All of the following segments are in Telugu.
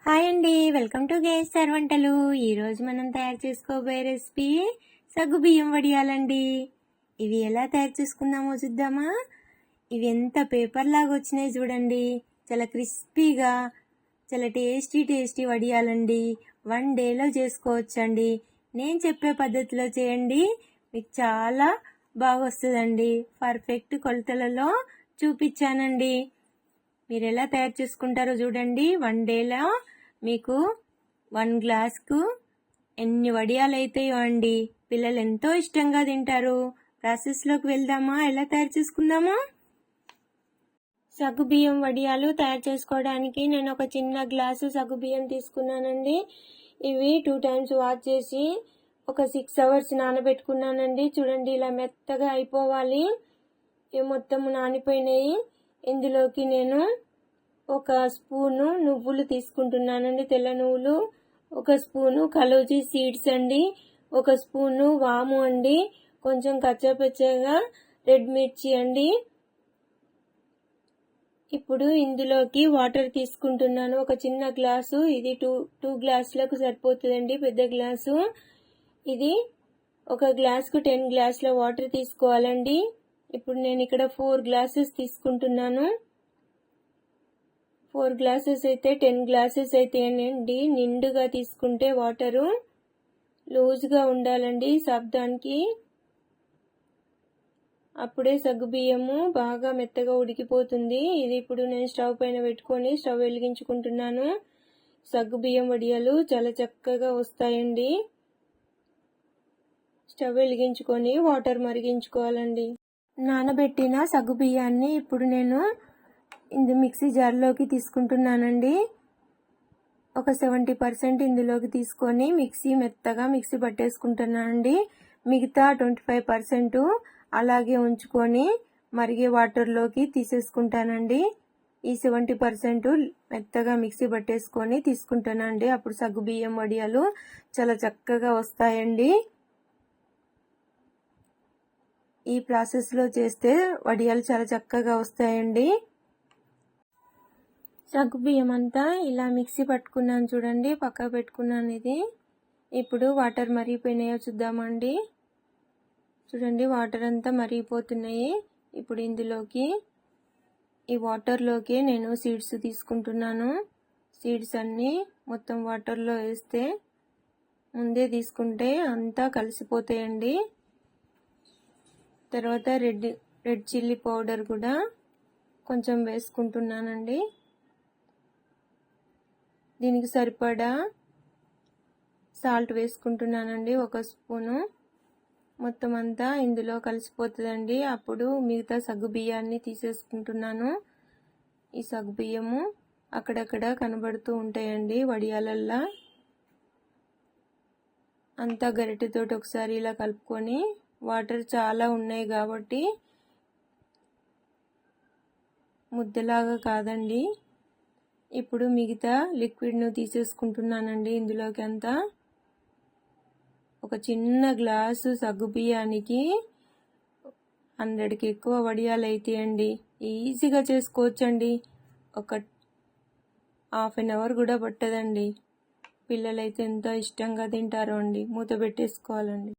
హాయ్ అండి, వెల్కమ్ టు గేసర్ వంటలు. ఈరోజు మనం తయారు చేసుకోబోయే రెసిపీ సగ్గుబియ్యం వడియాలండి. ఇవి ఎలా తయారు చేసుకుందామో చూద్దామా. ఇవి ఎంత పేపర్ లాగా వచ్చినాయి చూడండి. చాలా క్రిస్పీగా, చాలా టేస్టీ వడియాలండి. 1 డేలో చేసుకోవచ్చండి. నేను చెప్పే పద్ధతిలో చేయండి, మీకు చాలా బాగా వస్తుందండి. పర్ఫెక్ట్ కొలతలలో చూపించానండి. మీరు ఎలా తయారు చేసుకుంటారో చూడండి. 1 డేలో మీకు 1 గ్లాస్కు ఎన్ని వడియాలు అవుతాయో అండి. పిల్లలు ఎంతో ఇష్టంగా తింటారు. ప్రాసెస్లోకి వెళ్దామా, ఎలా తయారు చేసుకుందామా. సగ్గుబియ్యం వడియాలు తయారు చేసుకోవడానికి నేను ఒక చిన్న గ్లాసు సగ్గుబియ్యం తీసుకున్నానండి. ఇవి 2 టైమ్స్ వాష్ చేసి ఒక 6 అవర్స్ నానబెట్టుకున్నానండి. చూడండి, ఇలా మెత్తగా అయిపోవాలి. ఇవి మొత్తం నానిపోయినాయి. ఇందులోకి నేను ఒక స్పూను నువ్వులు తీసుకుంటున్నానండి, తెల్ల నువ్వులు. ఒక స్పూను కలోజీ సీడ్స్ అండి. ఒక స్పూను వాము అండి. కొంచెం కచ్చాపచ్చగా రెడ్ మిర్చి అండి. ఇప్పుడు ఇందులోకి వాటర్ తీసుకుంటున్నాను. ఒక చిన్న గ్లాసు, ఇది టూ గ్లాసులకు సరిపోతుందండి, పెద్ద గ్లాసు. ఇది ఒక గ్లాసుకు 10 గ్లాసుల వాటర్ తీసుకోవాలండి. ఇప్పుడు నేను ఇక్కడ 4 గ్లాసెస్ తీసుకుంటున్నాను. 4 గ్లాసెస్ అయితే 10 గ్లాసెస్ అయితే అండి. నిండుగా తీసుకుంటే వాటరు లూజ్గా ఉండాలండి సబ్దానికి. అప్పుడే సగ్గుబియ్యము బాగా మెత్తగా ఉడికిపోతుంది. ఇది ఇప్పుడు నేను స్టవ్ పైన పెట్టుకొని స్టవ్ వెలిగించుకుంటున్నాను. సగ్గుబియ్యం వడియాలు చాలా చక్కగా వస్తాయండి. స్టవ్ వెలిగించుకొని వాటర్ మరిగించుకోవాలండి. నానబెట్టిన సగ్గుబియ్యాన్ని ఇప్పుడు నేను మిక్సీ జార్లోకి తీసుకుంటున్నానండి. ఒక 70% ఇందులోకి తీసుకొని మెత్తగా మిక్సీ పట్టేసుకుంటున్నానండి. మిగతా 25% అలాగే ఉంచుకొని మరిగే వాటర్లోకి తీసేసుకుంటానండి. ఈ 70% మెత్తగా మిక్సీ పట్టేసుకొని తీసుకుంటానండి. అప్పుడు సగ్గుబియ్యం వడియాలు చాలా చక్కగా వస్తాయండి. ఈ ప్రాసెస్లో చేస్తే వడియాలు చాలా చక్కగా వస్తాయండి. సగ్గుబియ్యం అంతా ఇలా మిక్సీ పట్టుకున్నాను చూడండి, పక్కకు పెట్టుకున్నాను. ఇది ఇప్పుడు వాటర్ మరిగిపోయినాయో చూద్దామండి. చూడండి, వాటర్ అంతా మరిగిపోతున్నాయి. ఇప్పుడు ఇందులోకి ఈ వాటర్లోకి నేను సీడ్స్ తీసుకుంటున్నాను. సీడ్స్ అన్నీ మొత్తం వాటర్లో వేస్తే, ముందే తీసుకుంటే అంతా కలిసిపోతాయండి. తర్వాత రెడ్ చిల్లీ పౌడర్ కూడా కొంచెం వేసుకుంటున్నానండి. దీనికి సరిపడా సాల్ట్ వేసుకుంటున్నానండి, 1 స్పూను. మొత్తం అంతా ఇందులో కలిసిపోతుందండి. అప్పుడు మిగతా సగ్గుబియ్యాన్ని తీసేసుకుంటున్నాను. ఈ సగ్గుబియ్యము అక్కడక్కడ కనబడుతూ ఉంటాయండి వడియాలల్లా. అంతా గరిటెతోటి ఒకసారి ఇలా కలుపుకొని, వాటర్ చాలా ఉన్నాయి కాబట్టి ముద్దలాగా కాదండి. ఇప్పుడు మిగతా లిక్విడ్ను తీసేసుకుంటున్నానండి. ఇందులోకి అంతా ఒక చిన్న గ్లాసు సగ్గుబియ్యానికి 100కి ఎక్కువ వడియాలు అవుతాయండి. ఈజీగా చేసుకోవచ్చండి. ఒక 1/2 అవర్ కూడా పట్టదండి. పిల్లలైతే ఎంతో ఇష్టంగా తింటారు అండి. మూత పెట్టేసుకోవాలండి.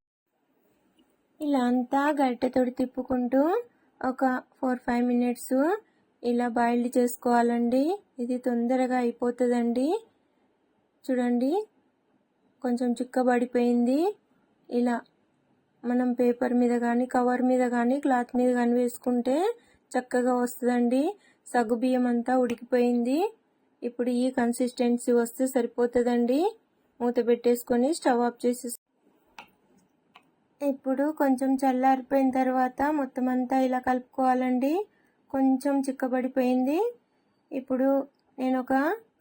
ఇలా అంతా గరిటెతోటి తిప్పుకుంటూ ఒక 4-5 మినిట్స్ ఇలా బాయిల్డ్ చేసుకోవాలండి. ఇది తొందరగా అయిపోతుందండి. చూడండి, కొంచెం చిక్కబడిపోయింది. ఇలా మనం పేపర్ మీద కానీ, కవర్ మీద కానీ, క్లాత్ మీద కానీ వేసుకుంటే చక్కగా వస్తుందండి. సగ్గుబియ్యం అంతా ఉడికిపోయింది. ఇప్పుడు ఈ కన్సిస్టెన్సీ వస్తే సరిపోతుందండి. మూత పెట్టేసుకొని స్టవ్ ఆఫ్ చేసి, ఇప్పుడు కొంచెం చల్లారిపోయిన తర్వాత మొత్తం అంతా ఇలా కలుపుకోవాలండి. కొంచెం చిక్కబడిపోయింది. ఇప్పుడు నేను ఒక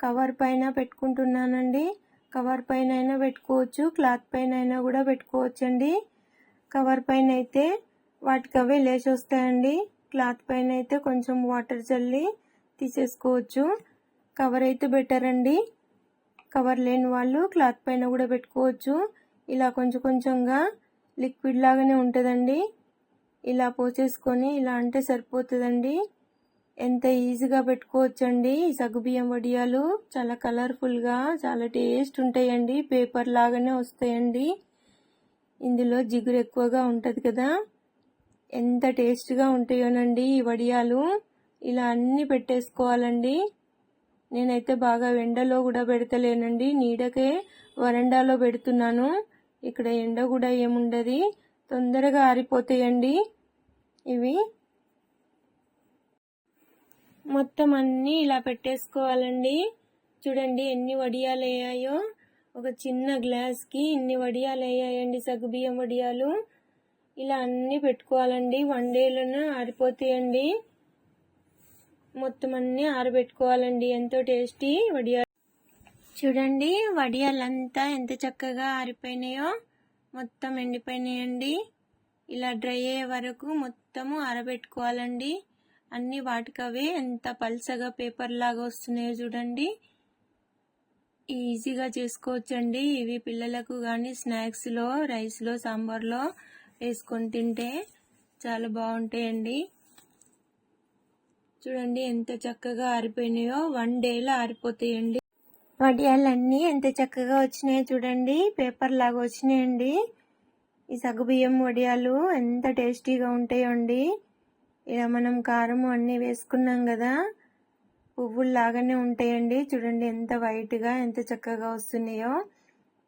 కవర్ పైన పెట్టుకుంటున్నానండి. కవర్ పైన అయినా పెట్టుకోవచ్చు, క్లాత్ పైన అయినా కూడా పెట్టుకోవచ్చండి. కవర్ పైన అయితే వాటికి అవే లేచి వస్తాయండి. క్లాత్ పైన అయితే కొంచెం వాటర్ చల్లి తీసేసుకోవచ్చు. కవర్ అయితే బెటర్ అండి. కవర్ లేని వాళ్ళు క్లాత్ పైన కూడా పెట్టుకోవచ్చు. ఇలా కొంచెం కొంచెంగా లిక్విడ్ లాగానే ఉంటుందండి. ఇలా పోసేసుకొని ఇలా అంటే సరిపోతుందండి. ఎంత ఈజీగా పెట్టుకోవచ్చండి ఈ సగ్గుబియ్యం వడియాలు. చాలా కలర్ఫుల్గా చాలా టేస్ట్ ఉంటాయండి. పేపర్ లాగానే వస్తాయండి. ఇందులో జిగురు ఎక్కువగా ఉంటుంది కదా, ఎంత టేస్ట్గా ఉంటాయోనండి ఈ వడియాలు. ఇలా అన్నీ పెట్టేసుకోవాలండి. నేనైతే బాగా ఎండలో కూడా పెడతలేనండి, నీడకే వరండాలో పెడుతున్నాను. ఇక్కడ ఎండ కూడా ఏముండదు, తొందరగా ఆరిపోతాయండి ఇవి. మొత్తం అన్నీ ఇలా పెట్టేసుకోవాలండి. చూడండి ఎన్ని వడియాలు అయ్యాయో. ఒక చిన్న గ్లాస్కి ఇన్ని వడియాలు అయ్యాయండి సగ్గుబియ్యం వడియాలు. ఇలా అన్నీ పెట్టుకోవాలండి. 1 డేలోనే ఆరిపోతాయండి. మొత్తం అన్నీ ఆరబెట్టుకోవాలండి. ఎంతో టేస్టీ వడియాలు. చూడండి వడియాలంతా ఎంత చక్కగా ఆరిపోయినాయో, మొత్తం ఎండిపోయినాయండి. ఇలా డ్రై అయ్యే వరకు మొత్తము ఆరబెట్టుకోవాలండి. అన్ని వాటికవే ఎంత పల్చగా పేపర్ లాగా వస్తున్నాయో చూడండి. ఈజీగా చేసుకోవచ్చండి ఇవి. పిల్లలకు కానీ స్నాక్స్లో, రైస్లో, సాంబార్లో వేసుకొని తింటే చాలా బాగుంటాయండి. చూడండి ఎంత చక్కగా ఆరిపోయినాయో. 1 డేలో ఆరిపోతాయండి. వడియాలన్నీ ఎంత చక్కగా వచ్చినాయో చూడండి, పేపర్ లాగా వచ్చినాయండి. ఈ సగ్గుబియ్యం వడియాలు ఎంత టేస్టీగా ఉంటాయో అండి. ఇలా మనం కారం అన్నీ వేసుకున్నాం కదా, పువ్వుల్లాగానే ఉంటాయండి. చూడండి ఎంత వైట్గా ఎంత చక్కగా వస్తున్నాయో.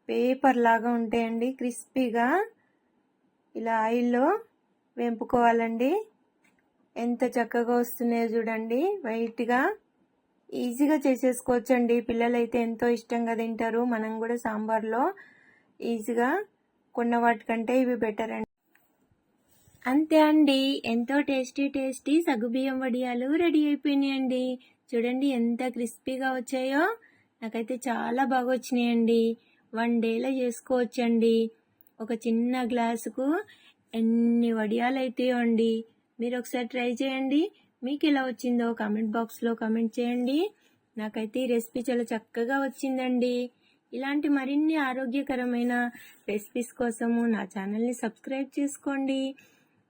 పేపర్ లాగా ఉంటాయండి, క్రిస్పీగా. ఇలా ఆయిల్లో వేంపుకోవాలండి. ఎంత చక్కగా వస్తున్నాయో చూడండి, వైట్గా. ఈజీగా చేసేసుకోవచ్చండి. పిల్లలైతే ఎంతో ఇష్టంగా తింటారు. మనం కూడా సాంబార్లో ఈజీగా కొన్న వాటికంటే ఇవి బెటర్ అండి. అంతే అండి, ఎంతో టేస్టీ సగ్గుబియ్యం వడియాలు రెడీ అయిపోయినాయండి. చూడండి ఎంత క్రిస్పీగా వచ్చాయో. నాకైతే చాలా బాగా వచ్చినాయండి. 1 డేలో చేసుకోవచ్చండి. ఒక చిన్న గ్లాసుకు ఎన్ని వడియాలు అవుతాయో అండి. మీరు ఒకసారి ట్రై చేయండి. మీకు ఎలా వచ్చిందో కామెంట్ బాక్స్లో కామెంట్ చేయండి. నాకైతే ఈ రెసిపీ చాలా చక్కగా వచ్చిందండి. ఇలాంటి మరిన్ని ఆరోగ్యకరమైన రెసిపీస్ కోసము నా ఛానల్ని సబ్స్క్రైబ్ చేసుకోండి.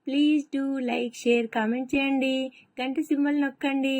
Please do like, share, comment చేయండి. గంట సింబల్ నొక్కండి.